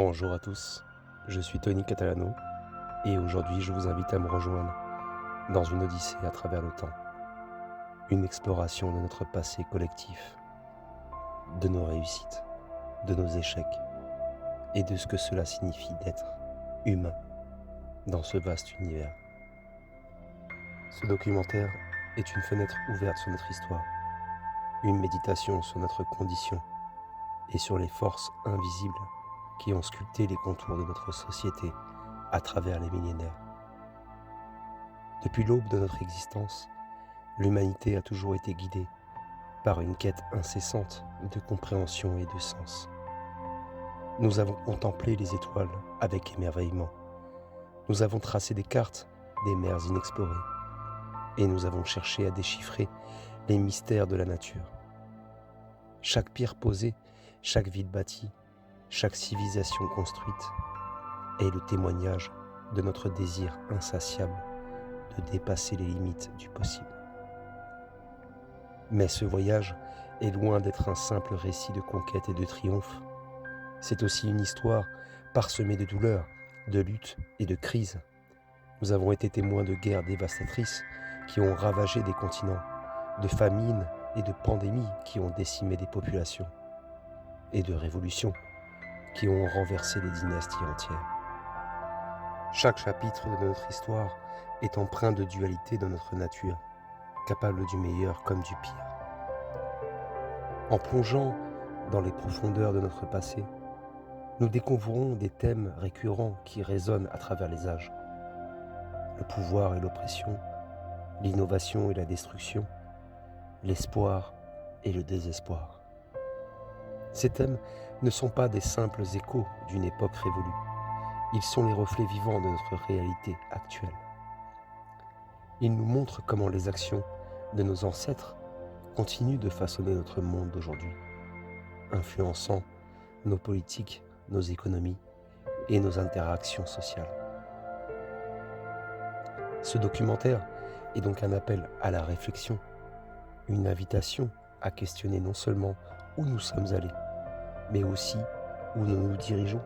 Bonjour à tous, je suis Tony Catalano et aujourd'hui je vous invite à me rejoindre dans une odyssée à travers le temps, une exploration de notre passé collectif, de nos réussites, de nos échecs et de ce que cela signifie d'être humain dans ce vaste univers. Ce documentaire est une fenêtre ouverte sur notre histoire, une méditation sur notre condition et sur les forces invisibles qui ont sculpté les contours de notre société à travers les millénaires. Depuis l'aube de notre existence, l'humanité a toujours été guidée par une quête incessante de compréhension et de sens. Nous avons contemplé les étoiles avec émerveillement. Nous avons tracé des cartes des mers inexplorées et nous avons cherché à déchiffrer les mystères de la nature. Chaque pierre posée, chaque ville bâtie, chaque civilisation construite est le témoignage de notre désir insatiable de dépasser les limites du possible. Mais ce voyage est loin d'être un simple récit de conquête et de triomphe. C'est aussi une histoire parsemée de douleurs, de luttes et de crises. Nous avons été témoins de guerres dévastatrices qui ont ravagé des continents, de famines et de pandémies qui ont décimé des populations, et de révolutions qui ont renversé des dynasties entières. Chaque chapitre de notre histoire est empreint de dualité dans notre nature, capable du meilleur comme du pire. En plongeant dans les profondeurs de notre passé, nous découvrons des thèmes récurrents qui résonnent à travers les âges. Le pouvoir et l'oppression, l'innovation et la destruction, l'espoir et le désespoir. Ces thèmes ne sont pas des simples échos d'une époque révolue. Ils sont les reflets vivants de notre réalité actuelle. Ils nous montrent comment les actions de nos ancêtres continuent de façonner notre monde d'aujourd'hui, influençant nos politiques, nos économies et nos interactions sociales. Ce documentaire est donc un appel à la réflexion, une invitation à questionner non seulement où nous sommes allés, mais aussi où nous nous dirigeons.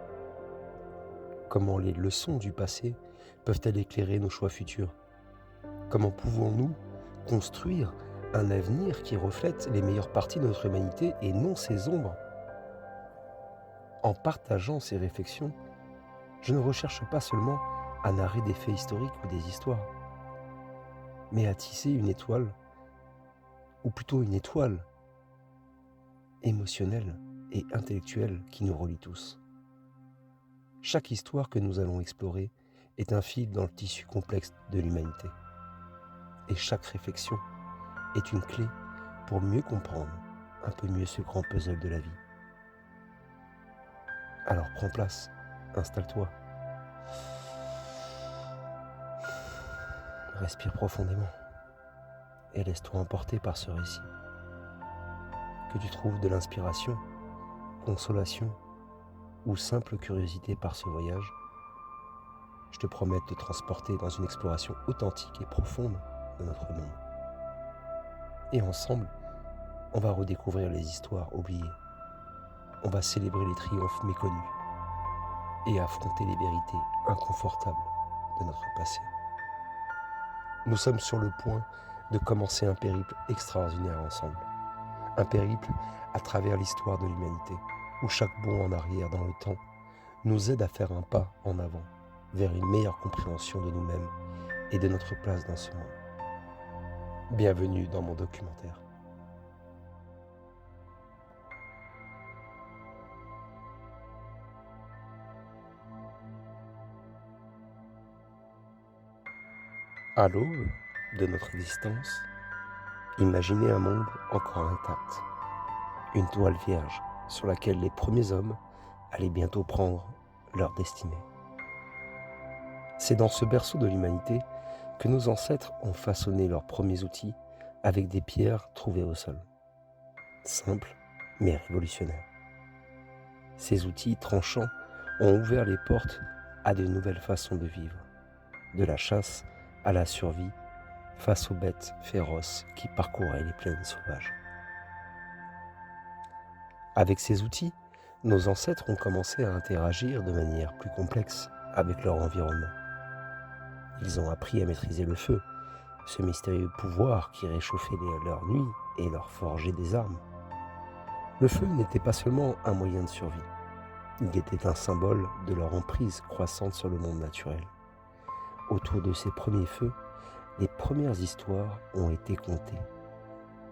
Comment les leçons du passé peuvent-elles éclairer nos choix futurs? Comment pouvons-nous construire un avenir qui reflète les meilleures parties de notre humanité et non ses ombres? En partageant ces réflexions, je ne recherche pas seulement à narrer des faits historiques ou des histoires, mais à tisser une étoile, ou plutôt une étoile émotionnelle et intellectuelle qui nous relie tous. Chaque histoire que nous allons explorer est un fil dans le tissu complexe de l'humanité. Et chaque réflexion est une clé pour mieux comprendre un peu mieux ce grand puzzle de la vie. Alors prends place, installe-toi, respire profondément et laisse-toi emporter par ce récit. Que tu trouves de l'inspiration, consolation ou simple curiosité par ce voyage, je te promets de te transporter dans une exploration authentique et profonde de notre monde. Et ensemble, on va redécouvrir les histoires oubliées. On va célébrer les triomphes méconnus et affronter les vérités inconfortables de notre passé. Nous sommes sur le point de commencer un périple extraordinaire ensemble. Un périple à travers l'histoire de l'humanité, où chaque bond en arrière dans le temps nous aide à faire un pas en avant vers une meilleure compréhension de nous-mêmes et de notre place dans ce monde. Bienvenue dans mon documentaire. À l'aube de notre existence, imaginez un monde encore intact, une toile vierge sur laquelle les premiers hommes allaient bientôt prendre leur destinée. C'est dans ce berceau de l'humanité que nos ancêtres ont façonné leurs premiers outils avec des pierres trouvées au sol. Simples mais révolutionnaires. Ces outils tranchants ont ouvert les portes à de nouvelles façons de vivre, de la chasse à la survie face aux bêtes féroces qui parcouraient les plaines sauvages. Avec ces outils, nos ancêtres ont commencé à interagir de manière plus complexe avec leur environnement. Ils ont appris à maîtriser le feu, ce mystérieux pouvoir qui réchauffait leurs nuits et leur forgeait des armes. Le feu n'était pas seulement un moyen de survie, il était un symbole de leur emprise croissante sur le monde naturel. Autour de ces premiers feux, les premières histoires ont été contées,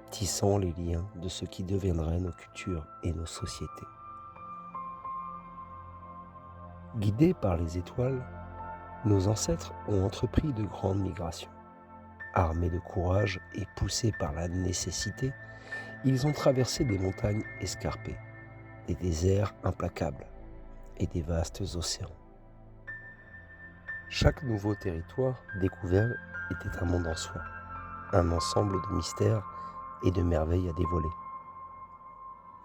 tissant les liens de ce qui deviendrait nos cultures et nos sociétés. Guidés par les étoiles, nos ancêtres ont entrepris de grandes migrations. Armés de courage et poussés par la nécessité, ils ont traversé des montagnes escarpées, des déserts implacables et des vastes océans. Chaque nouveau territoire découvert était un monde en soi, un ensemble de mystères et de merveilles à dévoiler.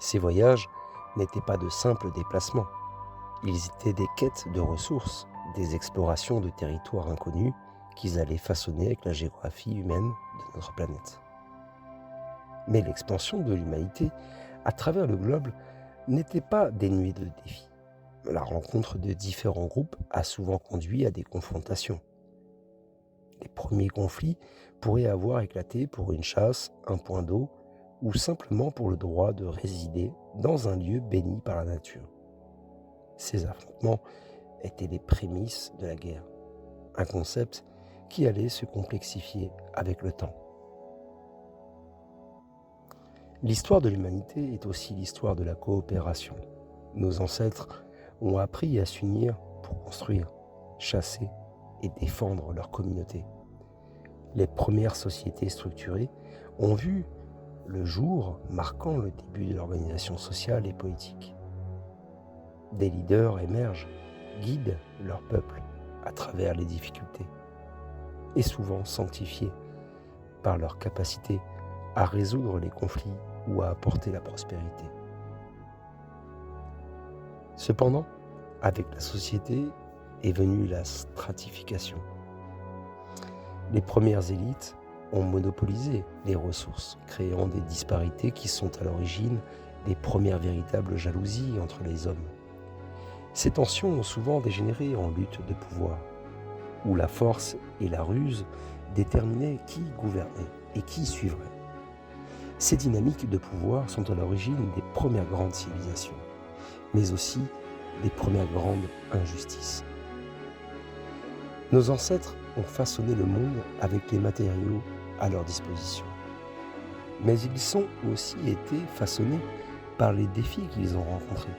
Ces voyages n'étaient pas de simples déplacements, ils étaient des quêtes de ressources, des explorations de territoires inconnus qu'ils allaient façonner avec la géographie humaine de notre planète. Mais l'expansion de l'humanité à travers le globe n'était pas dénuée de défis. La rencontre de différents groupes a souvent conduit à des confrontations. Les premiers conflits pourraient avoir éclaté pour une chasse, un point d'eau ou simplement pour le droit de résider dans un lieu béni par la nature. Ces affrontements étaient les prémices de la guerre, un concept qui allait se complexifier avec le temps. L'histoire de l'humanité est aussi l'histoire de la coopération. Nos ancêtres ont appris à s'unir pour construire, chasser et défendre leur communauté. Les premières sociétés structurées ont vu le jour marquant le début de l'organisation sociale et politique. Des leaders émergent, guident leur peuple à travers les difficultés et souvent sanctifiés par leur capacité à résoudre les conflits ou à apporter la prospérité. Cependant, avec la société est venue la stratification. Les premières élites ont monopolisé les ressources, créant des disparités qui sont à l'origine des premières véritables jalousies entre les hommes. Ces tensions ont souvent dégénéré en lutte de pouvoir, où la force et la ruse déterminaient qui gouvernait et qui suivrait. Ces dynamiques de pouvoir sont à l'origine des premières grandes civilisations, mais aussi des premières grandes injustices. Nos ancêtres ont façonné le monde avec les matériaux à leur disposition, mais ils ont aussi été façonnés par les défis qu'ils ont rencontrés.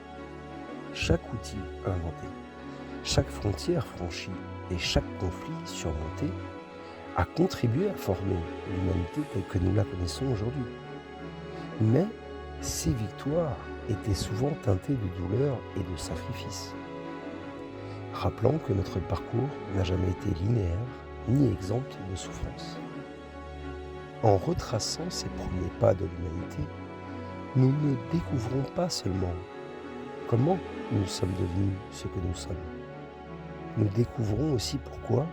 Chaque outil inventé, chaque frontière franchie et chaque conflit surmonté a contribué à former l'humanité telle que nous la connaissons aujourd'hui. Mais ces victoires étaient souvent teintées de douleur et de sacrifice. Rappelons que notre parcours n'a jamais été linéaire ni exempt de souffrance. En retraçant ces premiers pas de l'humanité, nous ne découvrons pas seulement comment nous sommes devenus ce que nous sommes. Nous découvrons aussi pourquoi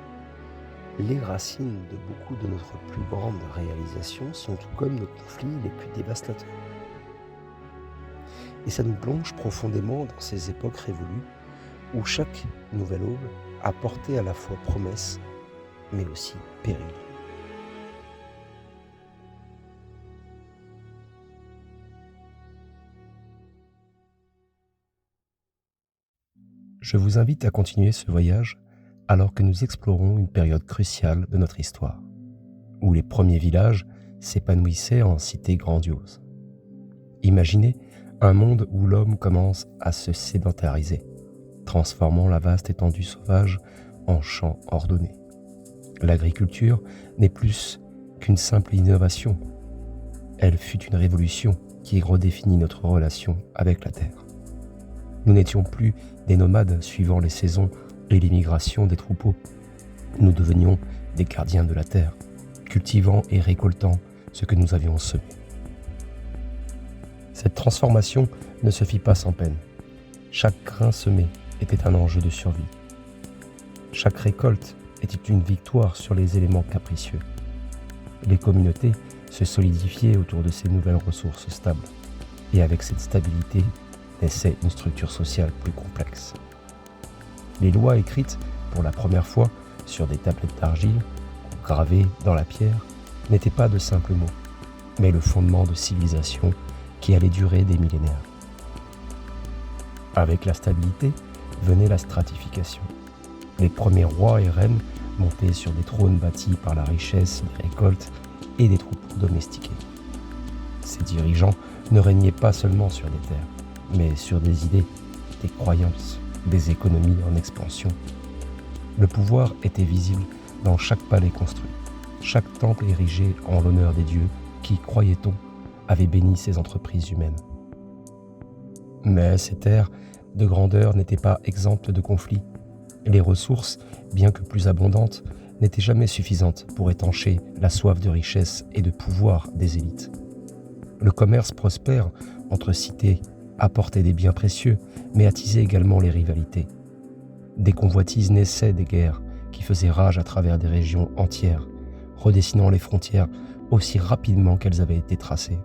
les racines de beaucoup de notre plus grandes réalisations sont tout comme nos conflits les plus dévastateurs. Et ça nous plonge profondément dans ces époques révolues où chaque nouvelle aube apportait à la fois promesse, mais aussi péril. Je vous invite à continuer ce voyage alors que nous explorons une période cruciale de notre histoire, où les premiers villages s'épanouissaient en cités grandioses. Imaginez un monde où l'homme commence à se sédentariser, transformant la vaste étendue sauvage en champs ordonnés. L'agriculture n'est plus qu'une simple innovation. Elle fut une révolution qui redéfinit notre relation avec la terre. Nous n'étions plus des nomades suivant les saisons et les migrations des troupeaux. Nous devenions des gardiens de la terre, cultivant et récoltant ce que nous avions semé. Cette transformation ne se fit pas sans peine. Chaque grain semé était un enjeu de survie. Chaque récolte était une victoire sur les éléments capricieux. Les communautés se solidifiaient autour de ces nouvelles ressources stables. Et avec cette stabilité naissait une structure sociale plus complexe. Les lois écrites, pour la première fois, sur des tablettes d'argile, gravées dans la pierre, n'étaient pas de simples mots, mais le fondement de civilisation qui allait durer des millénaires. Avec la stabilité venait la stratification. Les premiers rois et reines montaient sur des trônes bâtis par la richesse des récoltes et des troupeaux domestiqués. Ces dirigeants ne régnaient pas seulement sur des terres, mais sur des idées, des croyances, des économies en expansion. Le pouvoir était visible dans chaque palais construit, chaque temple érigé en l'honneur des dieux qui, croyait-on, avaient béni ces entreprises humaines. Mais ces terres de grandeur n'étaient pas exemptes de conflits. Les ressources, bien que plus abondantes, n'étaient jamais suffisantes pour étancher la soif de richesse et de pouvoir des élites. Le commerce prospère entre cités apportait des biens précieux, mais attisait également les rivalités. Des convoitises naissaient des guerres qui faisaient rage à travers des régions entières, redessinant les frontières aussi rapidement qu'elles avaient été tracées.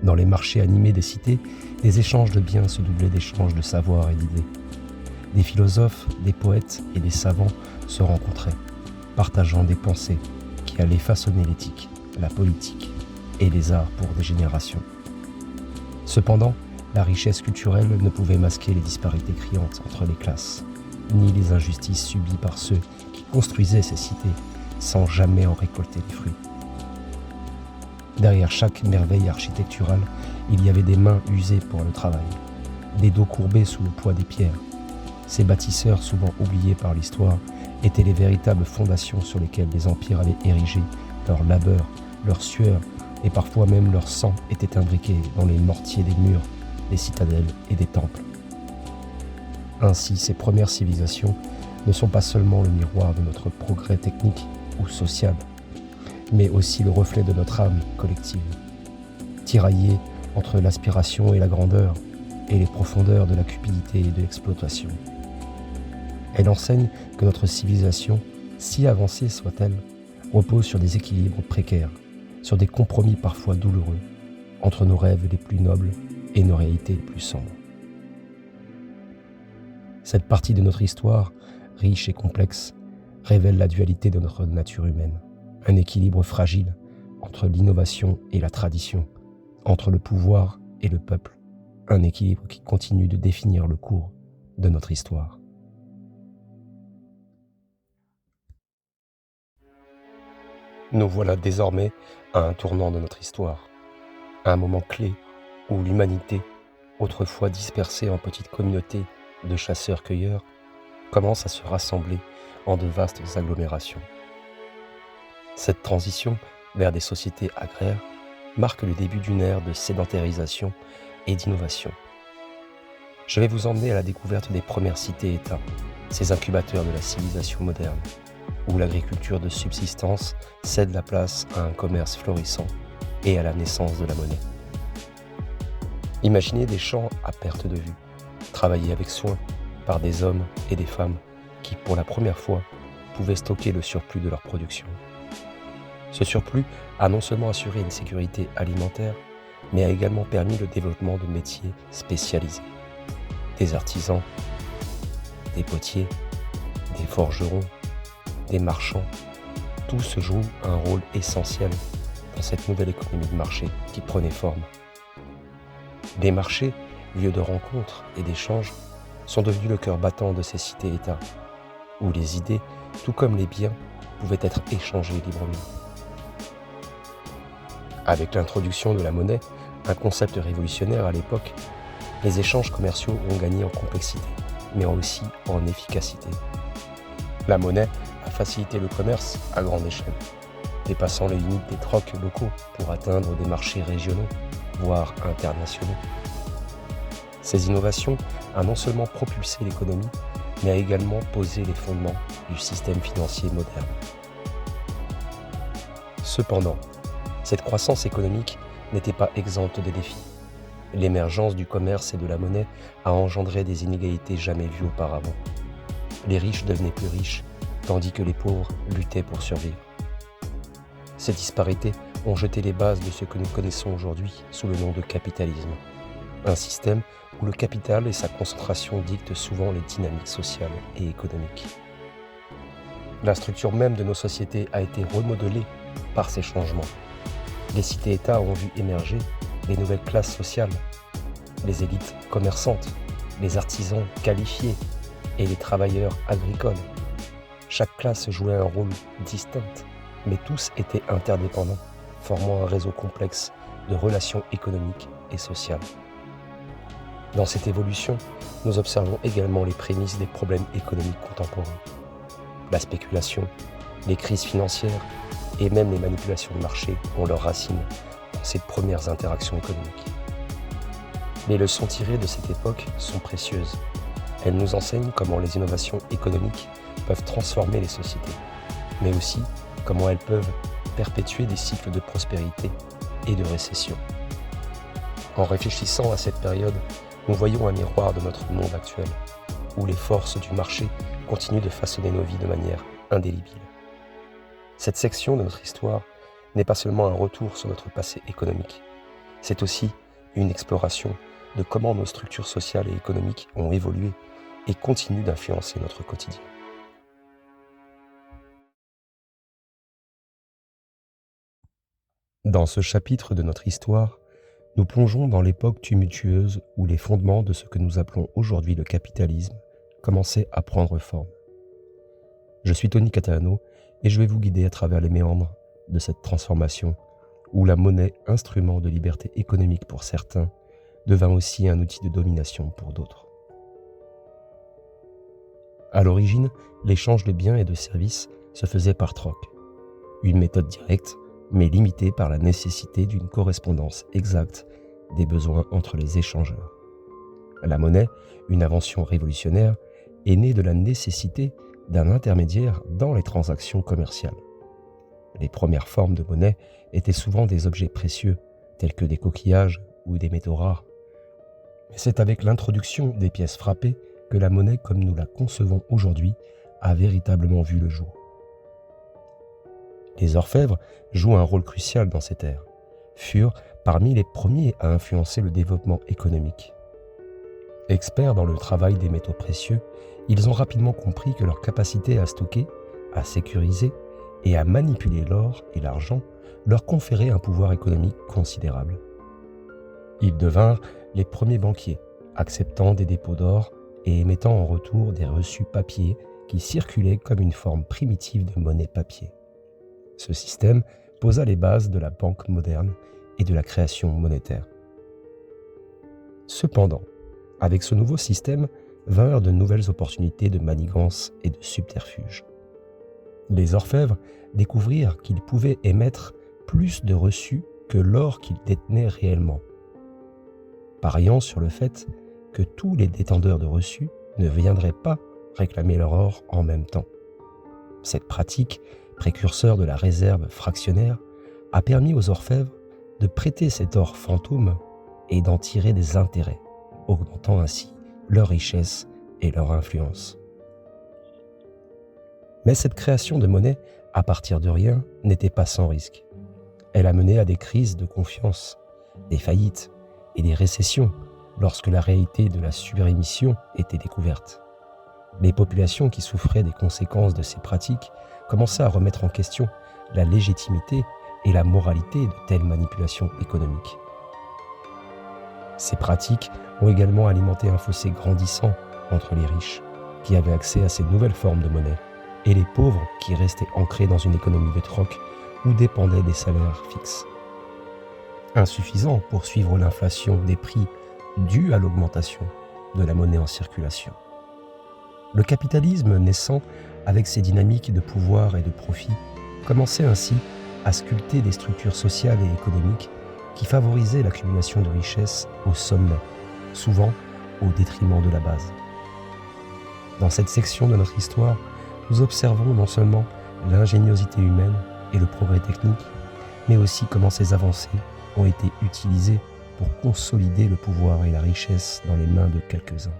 Dans les marchés animés des cités, les échanges de biens se doublaient d'échanges de savoir et d'idées. Des philosophes, des poètes et des savants se rencontraient, partageant des pensées qui allaient façonner l'éthique, la politique et les arts pour des générations. Cependant, la richesse culturelle ne pouvait masquer les disparités criantes entre les classes, ni les injustices subies par ceux qui construisaient ces cités sans jamais en récolter les fruits. Derrière chaque merveille architecturale, il y avait des mains usées pour le travail, des dos courbés sous le poids des pierres. Ces bâtisseurs, souvent oubliés par l'histoire, étaient les véritables fondations sur lesquelles les empires avaient érigé leur labeur, leur sueur et parfois même leur sang étaient imbriqués dans les mortiers des murs, des citadelles et des temples. Ainsi, ces premières civilisations ne sont pas seulement le miroir de notre progrès technique ou social, mais aussi le reflet de notre âme collective, tiraillée entre l'aspiration et la grandeur et les profondeurs de la cupidité et de l'exploitation. Elle enseigne que notre civilisation, si avancée soit-elle, repose sur des équilibres précaires, sur des compromis parfois douloureux, entre nos rêves les plus nobles et nos réalités les plus sombres. Cette partie de notre histoire, riche et complexe, révèle la dualité de notre nature humaine, un équilibre fragile entre l'innovation et la tradition, entre le pouvoir et le peuple, un équilibre qui continue de définir le cours de notre histoire. Nous voilà désormais à un tournant de notre histoire, à un moment clé où l'humanité, autrefois dispersée en petites communautés de chasseurs-cueilleurs, commence à se rassembler en de vastes agglomérations. Cette transition vers des sociétés agraires marque le début d'une ère de sédentarisation et d'innovation. Je vais vous emmener à la découverte des premières cités-États, ces incubateurs de la civilisation moderne, où l'agriculture de subsistance cède la place à un commerce florissant et à la naissance de la monnaie. Imaginez des champs à perte de vue, travaillés avec soin par des hommes et des femmes qui, pour la première fois, pouvaient stocker le surplus de leur production. Ce surplus a non seulement assuré une sécurité alimentaire, mais a également permis le développement de métiers spécialisés. Des artisans, des potiers, des forgerons, des marchands, tous jouent un rôle essentiel dans cette nouvelle économie de marché qui prenait forme. Les marchés, lieux de rencontres et d'échanges, sont devenus le cœur battant de ces cités-États, où les idées, tout comme les biens, pouvaient être échangés librement. Avec l'introduction de la monnaie, un concept révolutionnaire à l'époque, les échanges commerciaux ont gagné en complexité, mais aussi en efficacité. La monnaie a facilité le commerce à grande échelle, dépassant les limites des trocs locaux pour atteindre des marchés régionaux, voire internationaux. Ces innovations ont non seulement propulsé l'économie, mais a également posé les fondements du système financier moderne. Cependant, cette croissance économique n'était pas exempte de défis. L'émergence du commerce et de la monnaie a engendré des inégalités jamais vues auparavant. Les riches devenaient plus riches, tandis que les pauvres luttaient pour survivre. Ces disparités ont jeté les bases de ce que nous connaissons aujourd'hui sous le nom de capitalisme, un système où le capital et sa concentration dictent souvent les dynamiques sociales et économiques. La structure même de nos sociétés a été remodelée par ces changements. Les cités-États ont vu émerger les nouvelles classes sociales, les élites commerçantes, les artisans qualifiés et les travailleurs agricoles. Chaque classe jouait un rôle distinct, mais tous étaient interdépendants, formant un réseau complexe de relations économiques et sociales. Dans cette évolution, nous observons également les prémices des problèmes économiques contemporains. La spéculation, les crises financières et même les manipulations de marché ont leurs racines dans ces premières interactions économiques. Les leçons tirées de cette époque sont précieuses. Elles nous enseignent comment les innovations économiques peuvent transformer les sociétés, mais aussi comment elles peuvent perpétuer des cycles de prospérité et de récession. En réfléchissant à cette période, nous voyons un miroir de notre monde actuel, où les forces du marché continuent de façonner nos vies de manière indélébile. Cette section de notre histoire n'est pas seulement un retour sur notre passé économique, c'est aussi une exploration de comment nos structures sociales et économiques ont évolué et continuent d'influencer notre quotidien. Dans ce chapitre de notre histoire, nous plongeons dans l'époque tumultueuse où les fondements de ce que nous appelons aujourd'hui le capitalisme commençaient à prendre forme. Je suis Tony Catalano et je vais vous guider à travers les méandres de cette transformation où la monnaie, instrument de liberté économique pour certains, devint aussi un outil de domination pour d'autres. À l'origine, l'échange de biens et de services se faisait par troc, une méthode directe mais limitée par la nécessité d'une correspondance exacte des besoins entre les échangeurs. La monnaie, une invention révolutionnaire, est née de la nécessité d'un intermédiaire dans les transactions commerciales. Les premières formes de monnaie étaient souvent des objets précieux, tels que des coquillages ou des métaux rares. Mais c'est avec l'introduction des pièces frappées que la monnaie comme nous la concevons aujourd'hui a véritablement vu le jour. Les orfèvres jouent un rôle crucial dans cette ère, furent parmi les premiers à influencer le développement économique. Experts dans le travail des métaux précieux, ils ont rapidement compris que leur capacité à stocker, à sécuriser et à manipuler l'or et l'argent leur conférait un pouvoir économique considérable. Ils devinrent les premiers banquiers, acceptant des dépôts d'or et émettant en retour des reçus papier qui circulaient comme une forme primitive de monnaie papier. Ce système posa les bases de la banque moderne et de la création monétaire. Cependant, avec ce nouveau système vinrent de nouvelles opportunités de manigance et de subterfuge. Les orfèvres découvrirent qu'ils pouvaient émettre plus de reçus que l'or qu'ils détenaient réellement, pariant sur le fait que tous les détenteurs de reçus ne viendraient pas réclamer leur or en même temps. Cette pratique, précurseur de la réserve fractionnaire, a permis aux orfèvres de prêter cet or fantôme et d'en tirer des intérêts, augmentant ainsi leur richesse et leur influence. Mais cette création de monnaie, à partir de rien, n'était pas sans risque. Elle a mené à des crises de confiance, des faillites et des récessions lorsque la réalité de la surémission était découverte. Les populations qui souffraient des conséquences de ces pratiques commençaient à remettre en question la légitimité et la moralité de telles manipulations économiques. Ces pratiques ont également alimenté un fossé grandissant entre les riches, qui avaient accès à ces nouvelles formes de monnaie, et les pauvres qui restaient ancrés dans une économie de troc ou dépendaient des salaires fixes. Insuffisant pour suivre l'inflation des prix due à l'augmentation de la monnaie en circulation. Le capitalisme naissant avec ses dynamiques de pouvoir et de profit commençait ainsi à sculpter des structures sociales et économiques qui favorisaient l'accumulation de richesses au sommet, souvent au détriment de la base. Dans cette section de notre histoire, nous observons non seulement l'ingéniosité humaine et le progrès technique, mais aussi comment ces avancées ont été utilisées pour consolider le pouvoir et la richesse dans les mains de quelques-uns.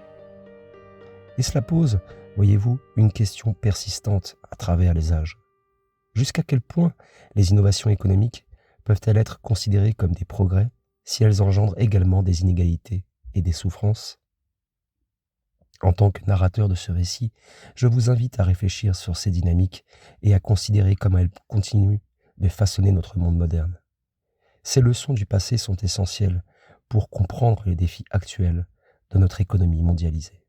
Et cela pose, voyez-vous, une question persistante à travers les âges. Jusqu'à quel point les innovations économiques peuvent-elles être considérées comme des progrès si elles engendrent également des inégalités et des souffrances. En tant que narrateur de ce récit, je vous invite à réfléchir sur ces dynamiques et à considérer comment elles continuent de façonner notre monde moderne. Ces leçons du passé sont essentielles pour comprendre les défis actuels de notre économie mondialisée.